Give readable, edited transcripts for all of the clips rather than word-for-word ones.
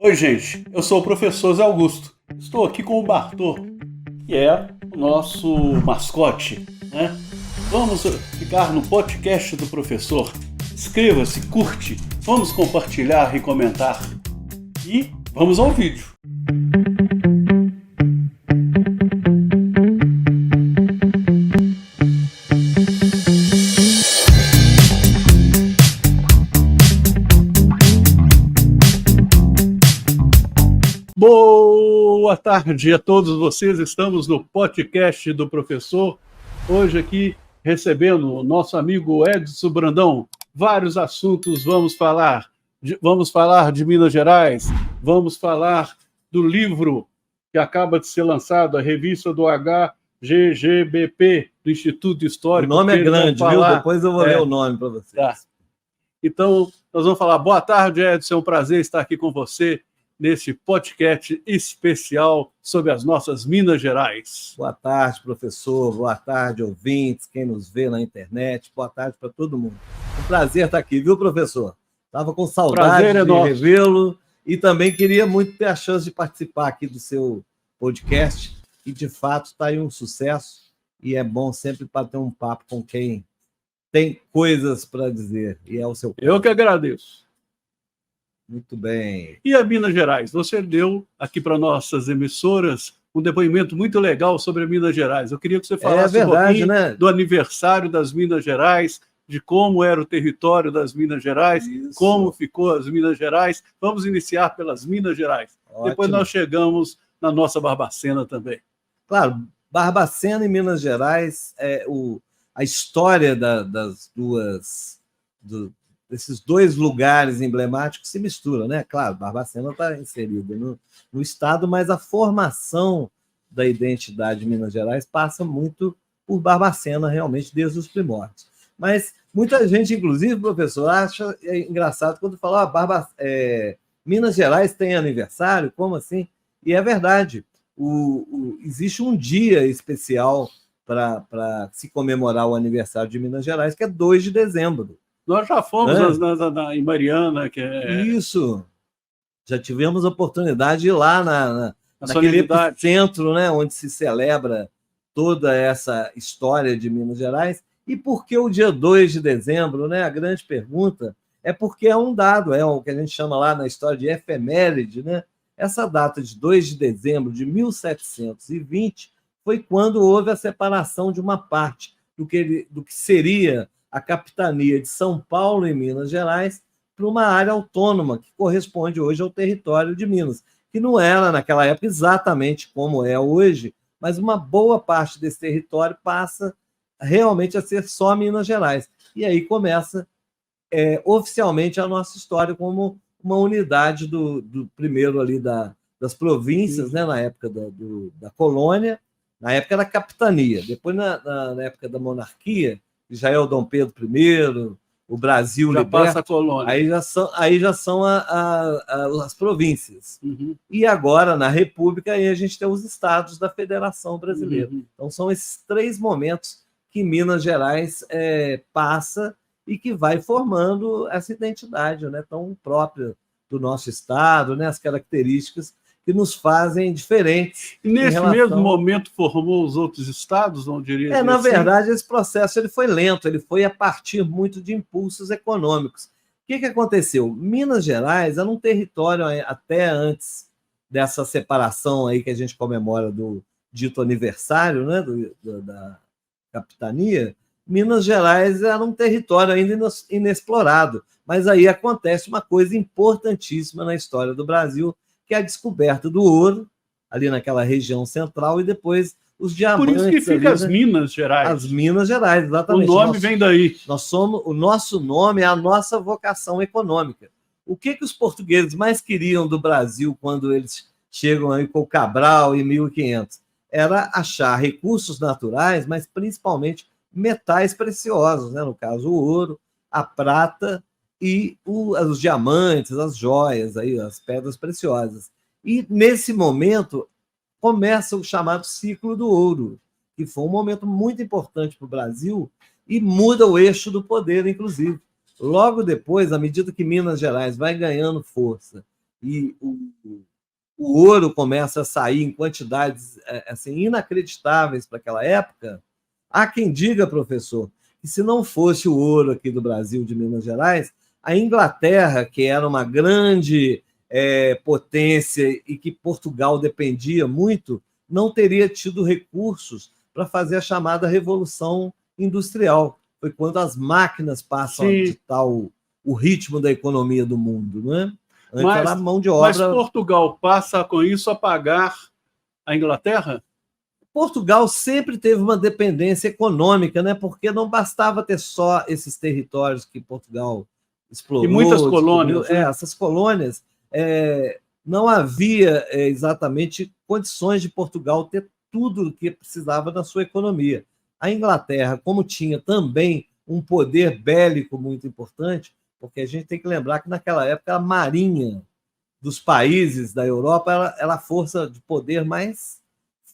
Oi, gente, eu sou o professor Zé Augusto. Estou aqui com o Bartô, que é o nosso mascote, né? Vamos ficar no podcast do professor. Inscreva-se, curte, vamos compartilhar e comentar. E vamos ao vídeo. Boa tarde a todos vocês, estamos no podcast do professor, hoje aqui recebendo o nosso amigo Edson Brandão, vários assuntos, vamos falar de Minas Gerais, vamos falar do livro que acaba de ser lançado, a revista do HGGBP, do Instituto Histórico. O nome é grande, viu? Depois eu vou ler o nome para vocês. Tá. Então, nós vamos falar, boa tarde, Edson, é um prazer estar aqui com você, nesse podcast especial sobre as nossas Minas Gerais. Boa tarde, professor. Boa tarde, ouvintes, quem nos vê na internet. Boa tarde para todo mundo. Um prazer estar aqui, viu, professor? Estava com saudade de revê-lo e também queria muito ter a chance de participar aqui do seu podcast. E, de fato, está aí um sucesso e é bom sempre bater um papo com quem tem coisas para dizer. E é o seu caso. Eu que agradeço. Muito bem. E a Minas Gerais? Você deu aqui para nossas emissoras um depoimento muito legal sobre a Minas Gerais. Eu queria que você falasse um pouquinho, né, do aniversário das Minas Gerais, de como era o território das Minas Gerais, como ficou as Minas Gerais. Vamos iniciar pelas Minas Gerais. Ótimo. Depois nós chegamos na nossa Barbacena também. Claro, Barbacena e Minas Gerais, a história desses dois lugares emblemáticos se misturam, né? Claro, Barbacena está inserido no estado, mas a formação da identidade de Minas Gerais passa muito por Barbacena, realmente, desde os primórdios. Mas muita gente, inclusive, professor, acha engraçado quando fala Minas Gerais tem aniversário, como assim? E é verdade, existe um dia especial para se comemorar o aniversário de Minas Gerais, que é 2 de dezembro. Nós já fomos em Mariana, que é... Isso. Já tivemos a oportunidade de ir lá naquele epicentro, né, onde se celebra toda essa história de Minas Gerais. E por que o dia 2 de dezembro? Né? A grande pergunta é porque é um dado, é o que a gente chama lá na história de efeméride. Né? Essa data de 2 de dezembro de 1720 foi quando houve a separação de uma parte do que seria a capitania de São Paulo e Minas Gerais para uma área autônoma que corresponde hoje ao território de Minas, que não era naquela época exatamente como é hoje, mas uma boa parte desse território passa realmente a ser só Minas Gerais. E aí começa oficialmente a nossa história como uma unidade do primeiro ali das províncias, né, na época da colônia, na época da capitania, depois na época da monarquia, já é o Dom Pedro I, o Brasil já liberto, passa a colônia. Aí já são as províncias. Uhum. E agora, na República, aí a gente tem os estados da Federação Brasileira. Uhum. Então, são esses 3 momentos que Minas Gerais passa e que vai formando essa identidade, né, tão própria do nosso estado, né, as características que nos fazem diferentes. E nesse mesmo momento formou os outros estados, não diria? Na verdade, esse processo ele foi lento, ele foi a partir muito de impulsos econômicos. O que aconteceu? Minas Gerais era um território até antes dessa separação aí que a gente comemora do dito aniversário, né, da capitania. Minas Gerais era um território ainda inexplorado, mas aí acontece uma coisa importantíssima na história do Brasil, que é a descoberta do ouro, ali naquela região central, e depois os diamantes. Por isso que fica ali, as Minas Gerais. As Minas Gerais, exatamente. O nome vem daí. O nosso nome é a nossa vocação econômica. O que os portugueses mais queriam do Brasil quando eles chegam aí com o Cabral em 1500? Era achar recursos naturais, mas principalmente metais preciosos, né? No caso, o ouro, a prata e os diamantes, as joias, aí, as pedras preciosas. E, nesse momento, começa o chamado ciclo do ouro, que foi um momento muito importante para o Brasil e muda o eixo do poder, inclusive. Logo depois, à medida que Minas Gerais vai ganhando força e o ouro começa a sair em quantidades assim, inacreditáveis para aquela época, há quem diga, professor, que se não fosse o ouro aqui do Brasil, de Minas Gerais, a Inglaterra, que era uma grande potência e que Portugal dependia muito, não teria tido recursos para fazer a chamada Revolução Industrial. Foi quando as máquinas passam a ditar o ritmo da economia do mundo, não é? Antes era a mão de obra. Mas Portugal passa com isso a pagar a Inglaterra? Portugal sempre teve uma dependência econômica, né? Porque não bastava ter só esses territórios que Portugal explorou. E muitas colônias. Né? Essas colônias, não havia exatamente condições de Portugal ter tudo o que precisava na sua economia. A Inglaterra, como tinha também um poder bélico muito importante, porque a gente tem que lembrar que naquela época a marinha dos países da Europa era a força de poder mais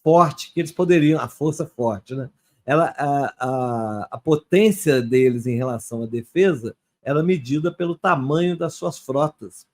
forte que eles poderiam, a força forte, né? A potência deles em relação à defesa era medida pelo tamanho das suas frotas.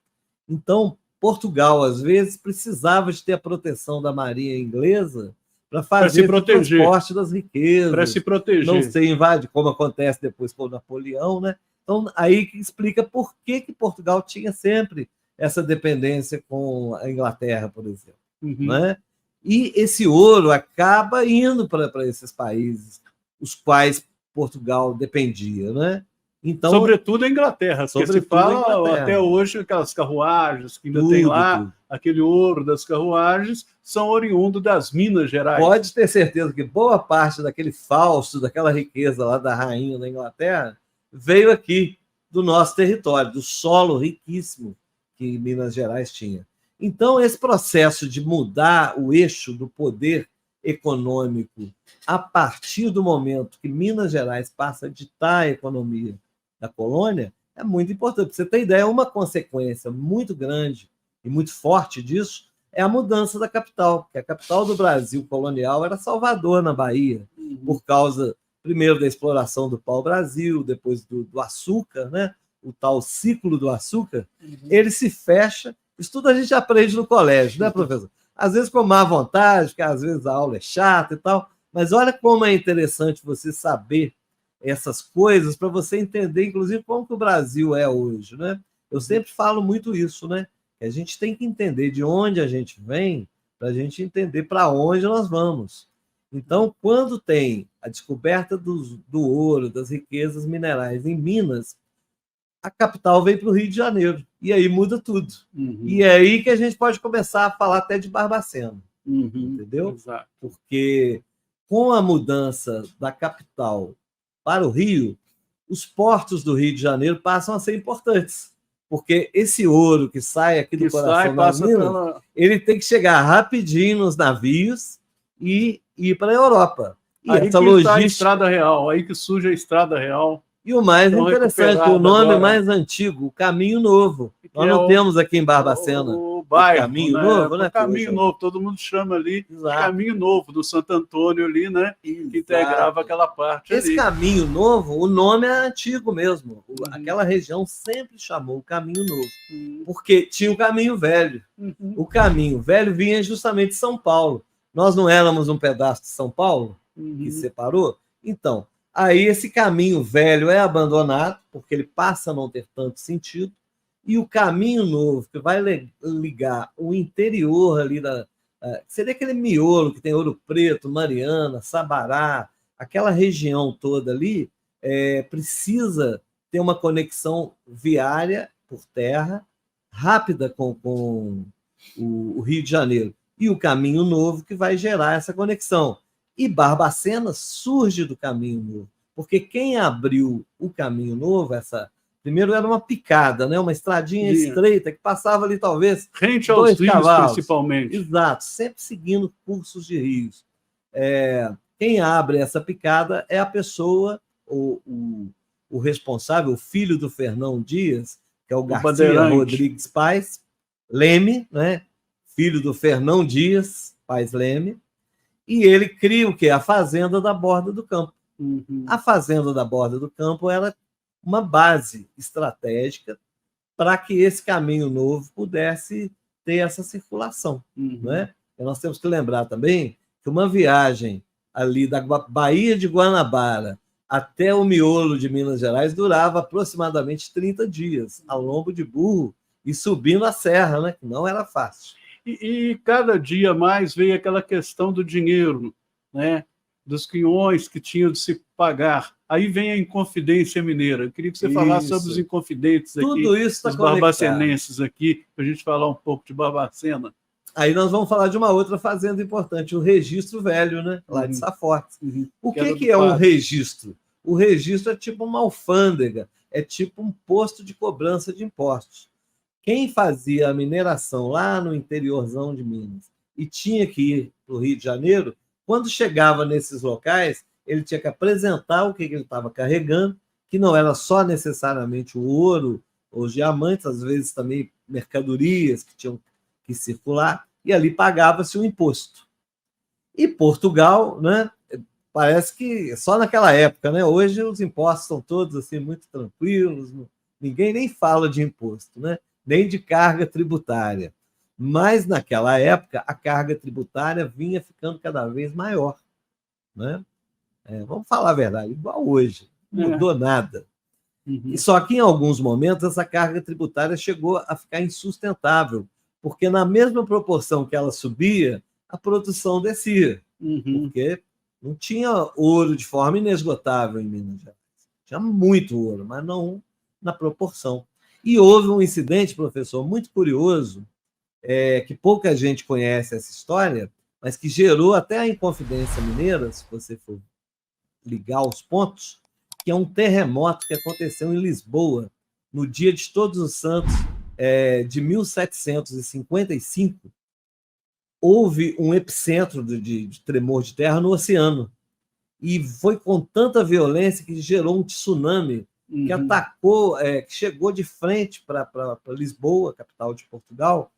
Então, Portugal, às vezes, precisava de ter a proteção da marinha inglesa para fazer o transporte das riquezas. Para se proteger. Não ser invadido, como acontece depois com o Napoleão, né? Então, aí que explica por que Portugal tinha sempre essa dependência com a Inglaterra, por exemplo. Né? E esse ouro acaba indo para esses países, os quais Portugal dependia. Né? Então, sobretudo a Inglaterra, porque se fala até hoje aquelas carruagens que ainda tem lá, aquele ouro das carruagens, são oriundos das Minas Gerais. Pode ter certeza que boa parte daquele fausto, daquela riqueza lá da rainha da Inglaterra, veio aqui do nosso território, do solo riquíssimo que Minas Gerais tinha. Então, esse processo de mudar o eixo do poder econômico a partir do momento que Minas Gerais passa a ditar a economia da colônia é muito importante. Para você ter ideia, uma consequência muito grande e muito forte disso é a mudança da capital, porque a capital do Brasil colonial era Salvador, na Bahia, por causa, primeiro, da exploração do pau-brasil, depois do açúcar, né? O tal ciclo do açúcar, ele se fecha. Isso tudo a gente aprende no colégio, né, professor? Às vezes com má vontade, porque às vezes a aula é chata e tal, mas olha como é interessante você saber essas coisas para você entender, inclusive, como que o Brasil é hoje, né? Eu sempre falo muito isso, né? A gente tem que entender de onde a gente vem para a gente entender para onde nós vamos. Então, quando tem a descoberta do ouro, das riquezas minerais em Minas, a capital vem para o Rio de Janeiro. E aí muda tudo. E é aí que a gente pode começar a falar até de Barbacena. Entendeu? Exato. Porque com a mudança da capital para o Rio, os portos do Rio de Janeiro passam a ser importantes. Porque esse ouro que sai aqui do coração da Minas, ele tem que chegar rapidinho nos navios e ir para a Europa. E aí essa que logística... está a Estrada Real, aí que surge a Estrada Real. E o mais interessante, o nome mais antigo, o Caminho Novo. Nós não temos aqui em Barbacena o bairro, Caminho né? Novo, né? O Caminho Novo, todo mundo chama ali de Caminho Novo, do Santo Antônio ali, né? Que integrava aquela parte ali. Esse Caminho Novo, o nome é antigo mesmo. Aquela região sempre chamou o Caminho Novo, porque tinha o Caminho Velho. O Caminho Velho vinha justamente de São Paulo. Nós não éramos um pedaço de São Paulo que separou? Então, aí esse Caminho Velho é abandonado, porque ele passa a não ter tanto sentido, e o Caminho Novo, que vai ligar o interior ali, seria aquele miolo que tem Ouro Preto, Mariana, Sabará, aquela região toda ali, precisa ter uma conexão viária por terra, rápida com o Rio de Janeiro. E o Caminho Novo que vai gerar essa conexão. E Barbacena surge do Caminho Novo, porque quem abriu o Caminho Novo, primeiro era uma picada, né? Uma estradinha estreita que passava ali talvez rente aos rios, cavalos, principalmente. Exato, sempre seguindo cursos de rios. Quem abre essa picada é a pessoa, o responsável, o filho do Fernão Dias, que é o Garcia Rodrigues Paes Leme, né? Filho do Fernão Dias Paes Leme. E ele cria o quê? A Fazenda da Borda do Campo. A Fazenda da Borda do Campo era uma base estratégica para que esse caminho novo pudesse ter essa circulação. Né? E nós temos que lembrar também que uma viagem ali da Baía de Guanabara até o miolo de Minas Gerais durava aproximadamente 30 dias, a lombo de burro e subindo a serra, né? Que não era fácil. E cada dia mais veio aquela questão do dinheiro, né? Dos quinhões que tinham de se pagar. Aí vem a Inconfidência Mineira. Eu queria que você falasse sobre os inconfidentes aqui, tudo isso tá os barbacenenses aqui, para a gente falar um pouco de Barbacena. Aí nós vamos falar de uma outra fazenda importante, o Registro Velho, né? Lá de Safortes. O que é um registro? O registro é tipo uma alfândega, é tipo um posto de cobrança de impostos. Quem fazia a mineração lá no interiorzão de Minas e tinha que ir para o Rio de Janeiro, quando chegava nesses locais, ele tinha que apresentar o que ele estava carregando, que não era só necessariamente o ouro ou os diamantes, às vezes também mercadorias que tinham que circular, e ali pagava-se o imposto. E Portugal, né, parece que só naquela época, né, hoje os impostos são todos assim, muito tranquilos, ninguém nem fala de imposto, né, nem de carga tributária. Mas, naquela época, a carga tributária vinha ficando cada vez maior. Né? Vamos falar a verdade, igual hoje, não mudou nada. E só que, em alguns momentos, essa carga tributária chegou a ficar insustentável, porque, na mesma proporção que ela subia, a produção descia. Porque não tinha ouro de forma inesgotável em Minas Gerais. Tinha muito ouro, mas não na proporção. E houve um incidente, professor, muito curioso, que pouca gente conhece essa história, mas que gerou até a Inconfidência Mineira, se você for ligar os pontos, que é um terremoto que aconteceu em Lisboa, no dia de Todos os Santos de 1755. Houve um epicentro de tremor de terra no oceano. E foi com tanta violência que gerou um tsunami que atacou, que chegou de frente para Lisboa, capital de Portugal,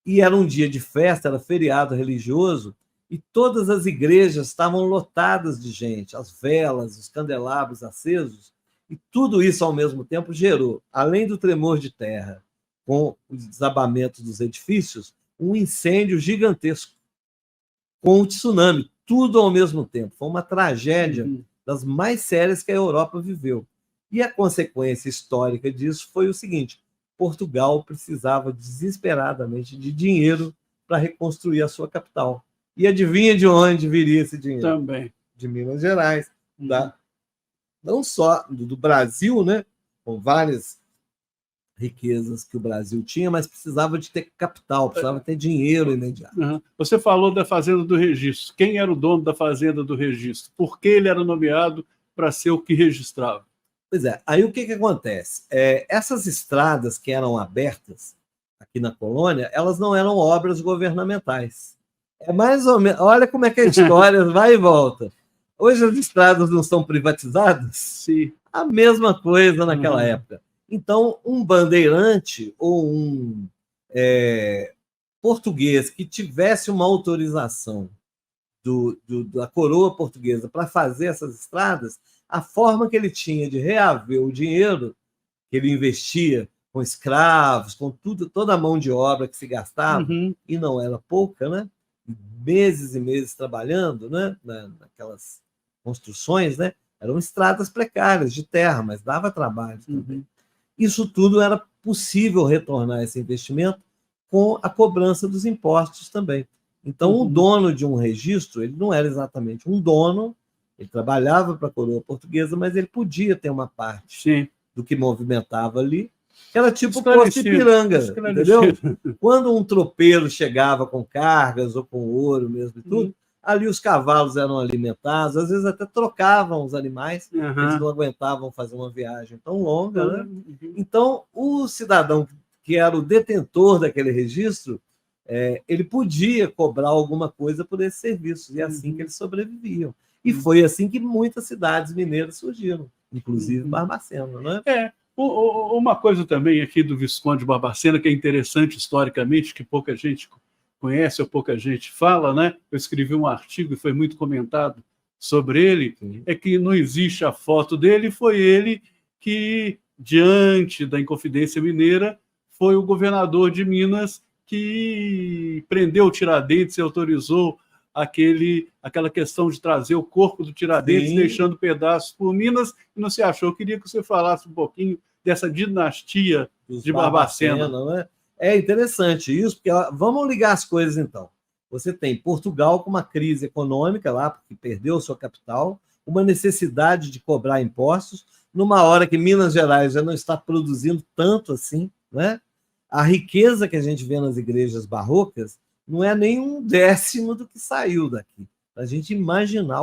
e era um dia de festa, era feriado religioso, e todas as igrejas estavam lotadas de gente, as velas, os candelabros acesos, e tudo isso ao mesmo tempo gerou, além do tremor de terra, com os desabamentos dos edifícios, um incêndio gigantesco, com o tsunami, tudo ao mesmo tempo. Foi uma tragédia das mais sérias que a Europa viveu. E a consequência histórica disso foi o seguinte: Portugal precisava desesperadamente de dinheiro para reconstruir a sua capital. E adivinha de onde viria esse dinheiro? Também. De Minas Gerais. Não só do Brasil, né, com várias riquezas que o Brasil tinha, mas precisava de ter capital, precisava ter dinheiro imediato. Você falou da Fazenda do Registro. Quem era o dono da Fazenda do Registro? Por que ele era nomeado para ser o que registrava? Pois é, aí o que acontece? Essas estradas que eram abertas aqui na colônia, elas não eram obras governamentais. É mais ou menos, olha como é que a história vai e volta. Hoje as estradas não são privatizadas? Sim. A mesma coisa naquela época. Então, um bandeirante ou um português que tivesse uma autorização da coroa portuguesa para fazer essas estradas, a forma que ele tinha de reaver o dinheiro que ele investia com escravos, com toda a mão de obra que se gastava, e não era pouca, né? Meses e meses trabalhando, né? Naquelas construções, né? Eram estradas precárias de terra, mas dava trabalho também. Isso tudo era possível retornar esse investimento com a cobrança dos impostos também. Então, o dono de um registro, ele não era exatamente um dono, ele trabalhava para a coroa portuguesa, mas ele podia ter uma parte do que movimentava ali, que era tipo Poço Ipiranga, entendeu? Quando um tropeiro chegava com cargas ou com ouro mesmo e tudo, ali os cavalos eram alimentados, às vezes até trocavam os animais, eles não aguentavam fazer uma viagem tão longa, né? Então, o cidadão que era o detentor daquele registro, ele podia cobrar alguma coisa por esses serviços, e é assim que eles sobreviviam. E foi assim que muitas cidades mineiras surgiram, inclusive Barbacena, né? Uma coisa também aqui do Visconde de Barbacena, que é interessante historicamente, que pouca gente conhece ou pouca gente fala, né? Eu escrevi um artigo e foi muito comentado sobre ele, é que não existe a foto dele, foi ele que diante da Inconfidência Mineira, foi o governador de Minas que prendeu o Tiradentes e autorizou aquela questão de trazer o corpo do Tiradentes, deixando pedaços por Minas, e não se achou. Eu queria que você falasse um pouquinho dessa dinastia de Barbacena. Né? É interessante isso, porque vamos ligar as coisas então. Você tem Portugal com uma crise econômica lá, porque perdeu sua capital, uma necessidade de cobrar impostos, numa hora que Minas Gerais já não está produzindo tanto assim, né? A riqueza que a gente vê nas igrejas barrocas não é nem 1/10 do que saiu daqui. Para a gente imaginar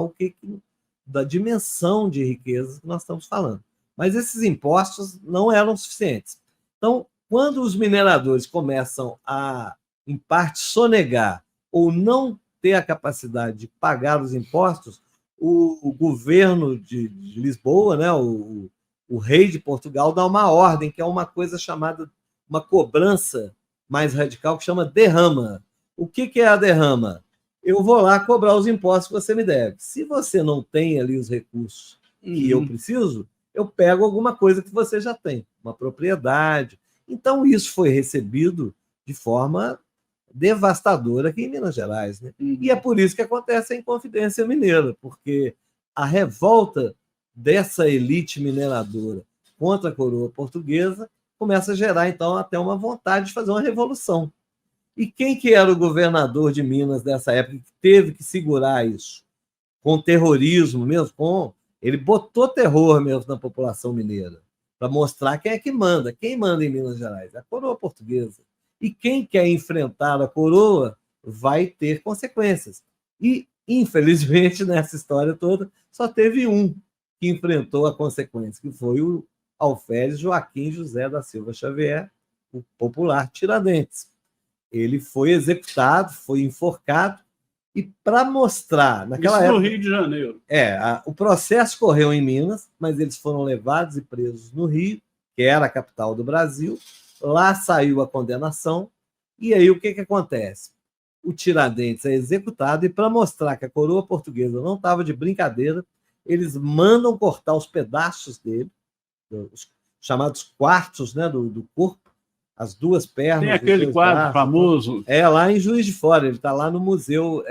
da dimensão de riqueza que nós estamos falando. Mas esses impostos não eram suficientes. Então, quando os mineradores começam a, em parte, sonegar ou não ter a capacidade de pagar os impostos, o governo de Lisboa, né, o rei de Portugal, dá uma ordem, que é uma coisa chamada, uma cobrança mais radical, que chama derrama. O que é a derrama? Eu vou lá cobrar os impostos que você me deve. Se você não tem ali os recursos que eu preciso, eu pego alguma coisa que você já tem, uma propriedade. Então, isso foi recebido de forma devastadora aqui em Minas Gerais, né? E é por isso que acontece a Inconfidência Mineira, porque a revolta dessa elite mineradora contra a coroa portuguesa começa a gerar, então, até uma vontade de fazer uma revolução. E quem que era o governador de Minas dessa época que teve que segurar isso? Com terrorismo mesmo, ele botou terror mesmo na população mineira, para mostrar quem é que manda. Quem manda em Minas Gerais? A coroa portuguesa. E quem quer enfrentar a coroa vai ter consequências. E, infelizmente, nessa história toda, só teve um que enfrentou a consequência, que foi o alferes Joaquim José da Silva Xavier, o popular Tiradentes. Ele foi executado, foi enforcado, e para mostrar... naquela época, no Rio de Janeiro. O processo correu em Minas, mas eles foram levados e presos no Rio, que era a capital do Brasil. Lá saiu a condenação, e aí o que acontece? O Tiradentes é executado, e para mostrar que a coroa portuguesa não estava de brincadeira, eles mandam cortar os pedaços dele, os chamados quartos, né, do corpo, as duas pernas. Tem aquele quadro braços, famoso. Lá em Juiz de Fora, ele está lá no Museu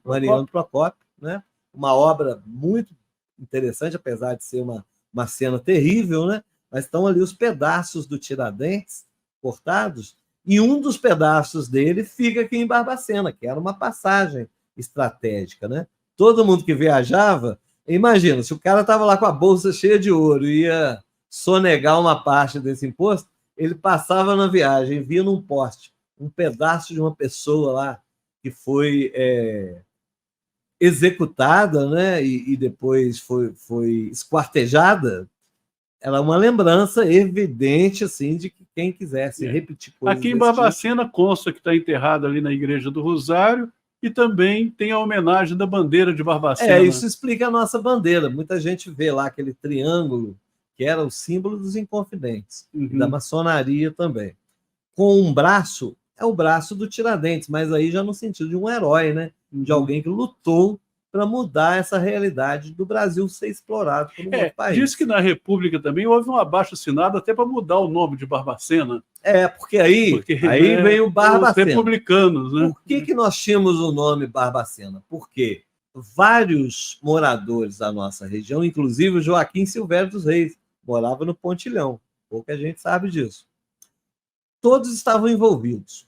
Mariano Procópio, né? Uma obra muito interessante, apesar de ser uma cena terrível, né? Mas estão ali os pedaços do Tiradentes cortados, e um dos pedaços dele fica aqui em Barbacena, que era uma passagem estratégica, né? Todo mundo que viajava, imagina, se o cara estava lá com a bolsa cheia de ouro e ia sonegar uma parte desse imposto, ele passava na viagem, via num poste um pedaço de uma pessoa lá que foi executada, né? E depois foi esquartejada. Era uma lembrança evidente, assim, de que quem quisesse repetir coisas. Aqui em Barbacena consta que está enterrado ali na Igreja do Rosário, e também tem a homenagem da bandeira de Barbacena. Isso explica a nossa bandeira. Muita gente vê lá aquele triângulo, que era o símbolo dos Inconfidentes, e da maçonaria também. Com um braço, é o braço do Tiradentes, mas aí já no sentido de um herói, né? De alguém que lutou para mudar essa realidade do Brasil ser explorado por um outro país. Diz que na República também houve um abaixo-assinado até para mudar o nome de Barbacena. Porque aí vem o Barbacena. Os republicanos, né? Por que nós tínhamos o nome Barbacena? Porque vários moradores da nossa região, inclusive o Joaquim Silvério dos Reis, morava no Pontilhão. Pouca gente sabe disso. Todos estavam envolvidos.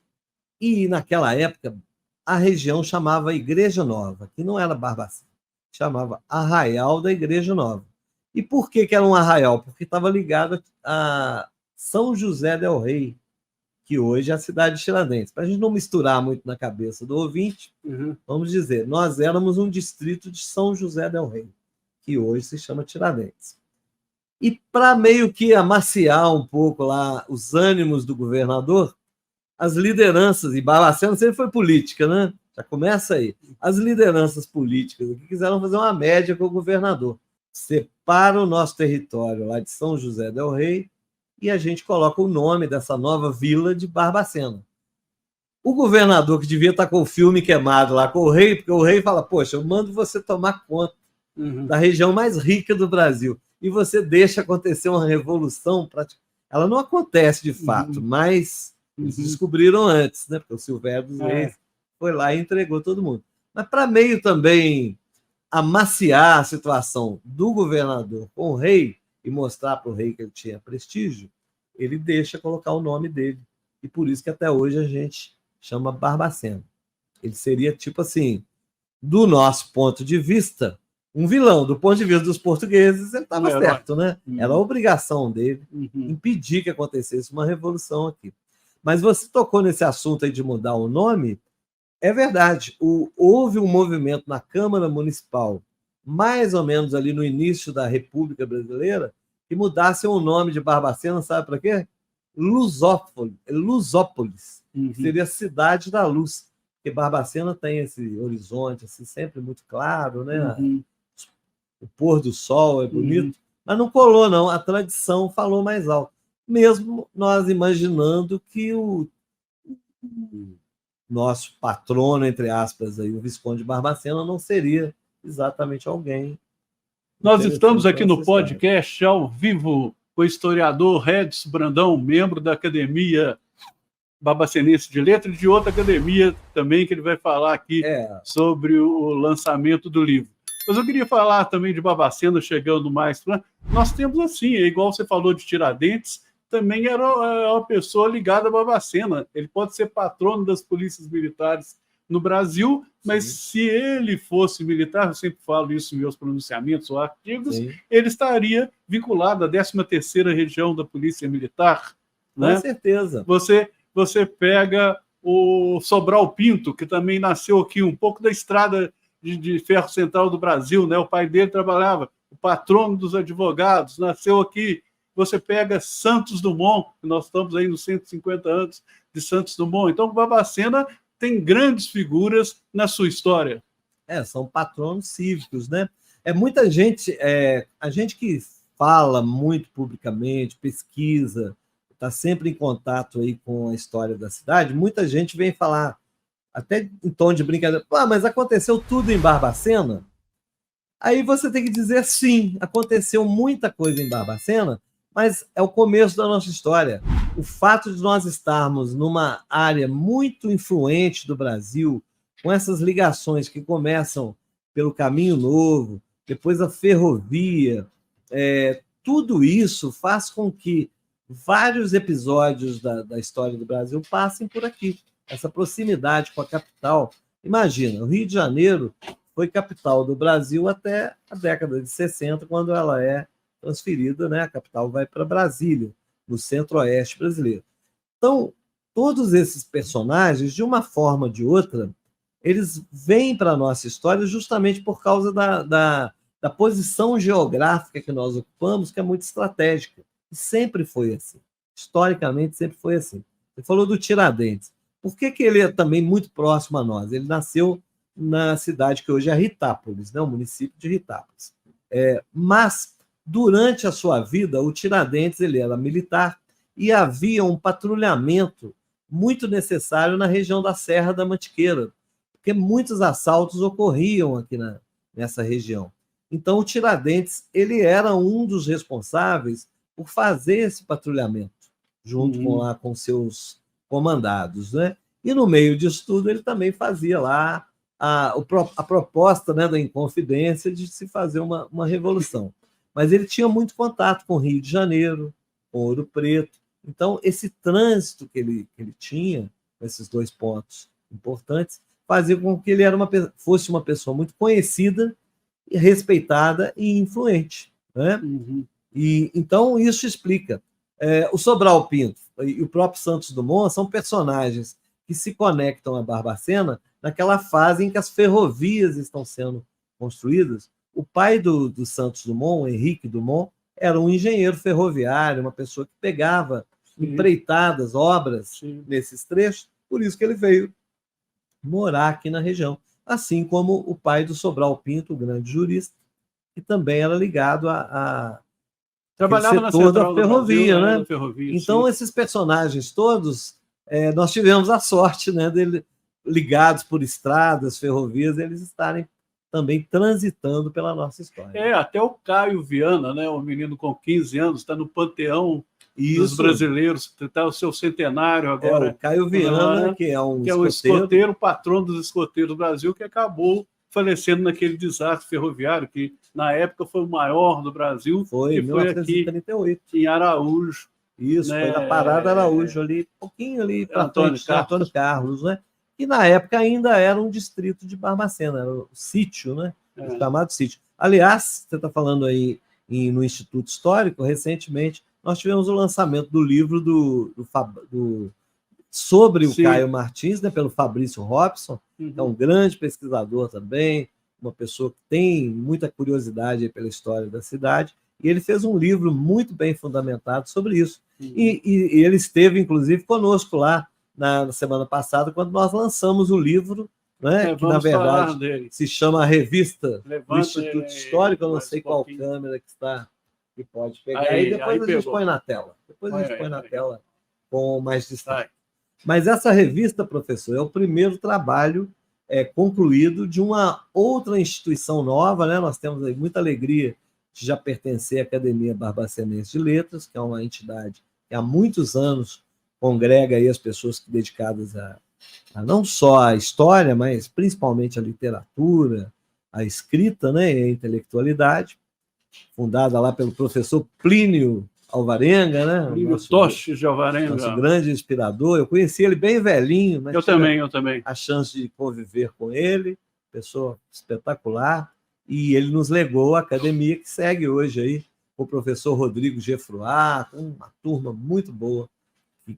E, naquela época, a região chamava Igreja Nova, que não era Barbacena, chamava Arraial da Igreja Nova. E por que era um arraial? Porque estava ligado a São José del Rei, que hoje é a cidade de Tiradentes. Para a gente não misturar muito na cabeça do ouvinte, vamos dizer, nós éramos um distrito de São José del Rei, que hoje se chama Tiradentes. E para meio que amaciar um pouco lá os ânimos do governador, as lideranças, e Barbacena sempre foi política, né? Já começa aí. As lideranças políticas que quiseram fazer uma média com o governador. Separa o nosso território lá de São José del Rei e a gente coloca o nome dessa nova vila de Barbacena. O governador, que devia estar com o filme queimado lá com o rei, porque o rei fala, poxa, eu mando você tomar conta da região mais rica do Brasil. e você deixa acontecer uma revolução. Ela não acontece de fato, mas eles descobriram antes, né? Porque o Silvério dos Reis foi lá e entregou todo mundo. Mas para meio também amaciar a situação do governador com o rei e mostrar para o rei que ele tinha prestígio, ele deixa colocar o nome dele. E por isso que até hoje a gente chama Barbacena. Ele seria tipo assim, do nosso ponto de vista, um vilão. Do ponto de vista dos portugueses, ele estava certo, né? Era a obrigação dele impedir que acontecesse uma revolução aqui. Mas você tocou nesse assunto aí de mudar o nome. É verdade, houve um movimento na Câmara Municipal, mais ou menos ali no início da República Brasileira, que mudasse o nome de Barbacena, sabe para quê? Lusópolis, que seria a cidade da luz, porque Barbacena tem esse horizonte assim, sempre muito claro, né? O pôr do sol é bonito, mas não colou, não, a tradição falou mais alto, mesmo nós imaginando que o nosso patrono, entre aspas, aí, o Visconde Barbacena, não seria exatamente alguém. Nós estamos aqui no podcast ao vivo com o historiador Edson Brandão, membro da Academia Barbacenense de Letras e de outra academia também, que ele vai falar aqui sobre o lançamento do livro. Mas eu queria falar também de Barbacena, chegando mais. Nós temos assim, igual você falou de Tiradentes, também era uma pessoa ligada a Barbacena. Ele pode ser patrono das polícias militares no Brasil, mas se ele fosse militar, eu sempre falo isso em meus pronunciamentos ou artigos, ele estaria vinculado à 13ª Região da Polícia Militar. Né? Com certeza. Você pega o Sobral Pinto, que também nasceu aqui um pouco da estrada de ferro central do Brasil, né? O pai dele trabalhava, o patrono dos advogados, nasceu aqui. Você pega Santos Dumont, que nós estamos aí nos 150 anos de Santos Dumont. Então, Barbacena tem grandes figuras na sua história. São patronos cívicos, né? Muita gente, a gente que fala muito publicamente, pesquisa, está sempre em contato aí com a história da cidade, muita gente vem falar, até em tom de brincadeira, mas aconteceu tudo em Barbacena? Aí você tem que dizer sim, aconteceu muita coisa em Barbacena, mas é o começo da nossa história. O fato de nós estarmos numa área muito influente do Brasil, com essas ligações que começam pelo Caminho Novo, depois a ferrovia, tudo isso faz com que vários episódios da história do Brasil passem por aqui. Essa proximidade com a capital. Imagina, o Rio de Janeiro foi capital do Brasil até a década de 60, quando ela é transferida, né? A capital vai para Brasília, no centro-oeste brasileiro. Então, todos esses personagens, de uma forma ou de outra, eles vêm para a nossa história justamente por causa da posição geográfica que nós ocupamos, que é muito estratégica. E sempre foi assim. Historicamente, sempre foi assim. Você falou do Tiradentes. Por que ele é também muito próximo a nós? Ele nasceu na cidade que hoje é Ritápolis, né? O município de Ritápolis. Mas, durante a sua vida, o Tiradentes ele era militar e havia um patrulhamento muito necessário na região da Serra da Mantiqueira, porque muitos assaltos ocorriam aqui nessa região. Então, o Tiradentes ele era um dos responsáveis por fazer esse patrulhamento, junto com seus comandados. Né? E, no meio disso tudo, ele também fazia lá a proposta, né, da Inconfidência de se fazer uma revolução. Mas ele tinha muito contato com o Rio de Janeiro, com Ouro Preto. Então, esse trânsito que ele tinha, com esses dois pontos importantes, fazia com que ele fosse uma pessoa muito conhecida, respeitada e influente. Né? E, então, isso explica. O Sobral Pinto e o próprio Santos Dumont são personagens que se conectam a Barbacena naquela fase em que as ferrovias estão sendo construídas. O pai do Santos Dumont, Henrique Dumont, era um engenheiro ferroviário, uma pessoa que pegava empreitadas, obras nesses trechos, por isso que ele veio morar aqui na região. Assim como o pai do Sobral Pinto, o grande jurista, que também era ligado a trabalhava na setor da ferrovia, Brasil, né? Ferrovia, então, esses personagens todos, nós tivemos a sorte, né, dele, ligados por estradas, ferrovias, eles estarem também transitando pela nossa história. Até o Caio Viana, né, o menino com 15 anos, está no panteão dos brasileiros, está o seu centenário agora. O Caio Viana, que é um escoteiro, patrão dos escoteiros do Brasil, que acabou falecendo naquele desastre ferroviário, que na época foi o maior do Brasil. Foi, em 1938. Aqui em Araújo. Isso, né? Foi na Parada Araújo, ali, pouquinho ali para frente, Antônio Carlos, né? E na época ainda era um distrito de Barbacena, era o sítio, né? O chamado sítio. Aliás, você está falando aí no Instituto Histórico, recentemente, nós tivemos o lançamento do livro sobre o Caio Martins, né, pelo Fabrício Robson, que é um grande pesquisador também, uma pessoa que tem muita curiosidade pela história da cidade, e ele fez um livro muito bem fundamentado sobre isso. E ele esteve, inclusive, conosco lá na semana passada, quando nós lançamos o livro, né, que, na verdade, se chama a Revista do Instituto Histórico. Eu não sei qual câmera que pode pegar. Aí depois a gente põe na tela. Depois a gente põe na tela com mais destaque. Mas essa revista, professor, é o primeiro trabalho concluído de uma outra instituição nova, né? Nós temos aí muita alegria de já pertencer à Academia Barbacenense de Letras, que é uma entidade que há muitos anos congrega aí as pessoas dedicadas a não só a história, mas principalmente a literatura, a escrita, né, e a intelectualidade, fundada lá pelo professor Plínio Alvarenga, né? Plínio Toches de Alvarenga. Nosso grande inspirador. Eu conheci ele bem velhinho, né? Eu também. A chance de conviver com ele, pessoa espetacular, e ele nos legou a academia que segue hoje aí, o professor Rodrigo Gefruá, com uma turma muito boa, que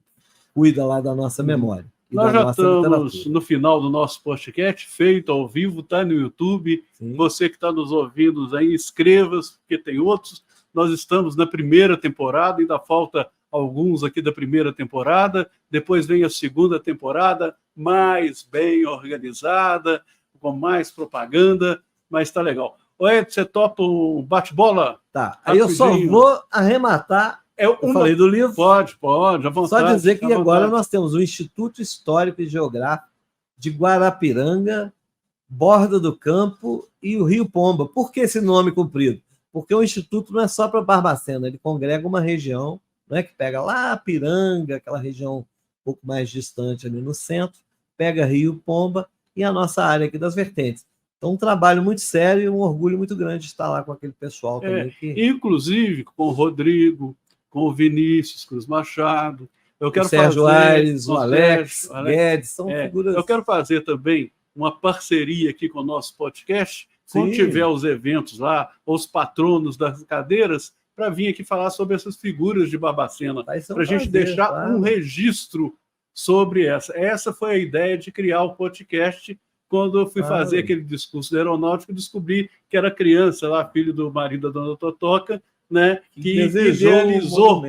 cuida lá da nossa memória. Nós já estamos no final do nosso podcast, feito ao vivo, está no YouTube. Sim. Você que está nos ouvindo aí, inscreva-se, porque tem outros. Nós estamos na primeira temporada, ainda falta alguns aqui da primeira temporada. Depois vem a segunda temporada, mais bem organizada, com mais propaganda, mas está legal. Ed, você topa um bate-bola? Tá, aí eu só vou arrematar. Eu falei do livro? Pode, à vontade. Só dizer que agora nós temos o Instituto Histórico e Geográfico de Guarapiranga, Borda do Campo e o Rio Pomba. Por que esse nome comprido? Porque o Instituto não é só para Barbacena, ele congrega uma região, né, que pega lá Piranga, aquela região um pouco mais distante ali no centro, pega Rio Pomba e a nossa área aqui das vertentes. Então, um trabalho muito sério e um orgulho muito grande de estar lá com aquele pessoal também. Inclusive com o Rodrigo, com o Vinícius Cruz Machado. Eu quero o Sérgio Aires, o Alex Guedes, são figuras... Eu quero fazer também uma parceria aqui com o nosso podcast, quando tiver os eventos lá, os patronos das cadeiras, para vir aqui falar sobre essas figuras de Barbacena, para a gente deixar um registro sobre essa. Essa foi a ideia de criar o podcast. Quando eu fui fazer aquele discurso da aeronáutica, descobri que era criança lá, filho do marido da dona Totoca, né, que idealizou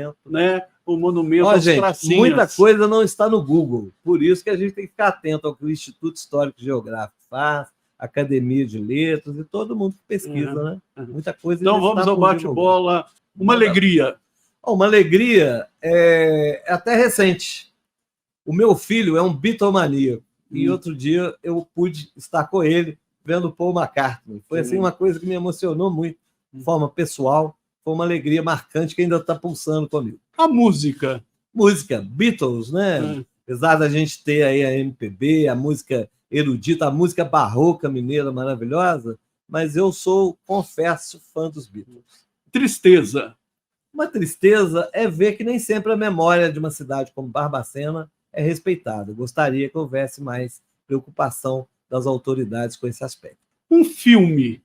o monumento aos pracinhas. Muita coisa não está no Google, por isso que a gente tem que ficar atento ao que o Instituto Histórico e Geográfico faz, Academia de Letras e todo mundo que pesquisa, né? Muita coisa. Então vamos ao bate-bola. Uma alegria. Uma alegria é até recente. O meu filho é um bitomaníaco. E outro dia eu pude estar com ele vendo Paul McCartney. Foi assim uma coisa que me emocionou muito, de forma pessoal. Foi uma alegria marcante que ainda está pulsando comigo. A música. Música, Beatles, né? Apesar da gente ter aí a MPB, a música erudita, a música barroca mineira maravilhosa, mas eu sou, confesso, fã dos Beatles. Tristeza. Uma tristeza é ver que nem sempre a memória de uma cidade como Barbacena é respeitada. Gostaria que houvesse mais preocupação das autoridades com esse aspecto. Um filme.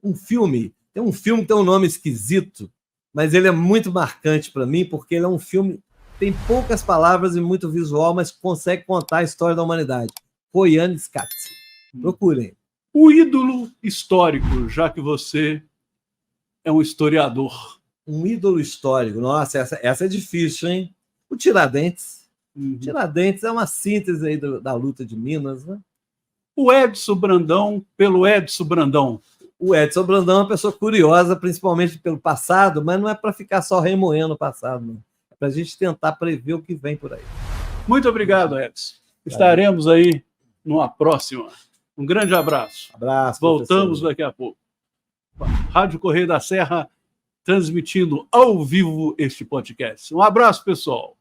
Um filme. Tem um filme que tem um nome esquisito, mas ele é muito marcante para mim, porque ele é um filme, tem poucas palavras e muito visual, mas consegue contar a história da humanidade. Koyaanisqatsi. Procurem. O ídolo histórico, já que você é um historiador. Um ídolo histórico. Nossa, essa é difícil, hein? O Tiradentes. Tiradentes é uma síntese aí da luta de Minas, né? O Edson Brandão, pelo Edson Brandão. O Edson Brandão é uma pessoa curiosa, principalmente pelo passado, mas não é para ficar só remoendo o passado, não. É para a gente tentar prever o que vem por aí. Muito obrigado, Edson. Estaremos aí numa próxima. Um grande abraço. Abraço. Voltamos daqui a pouco. Rádio Correio da Serra, transmitindo ao vivo este podcast. Um abraço, pessoal.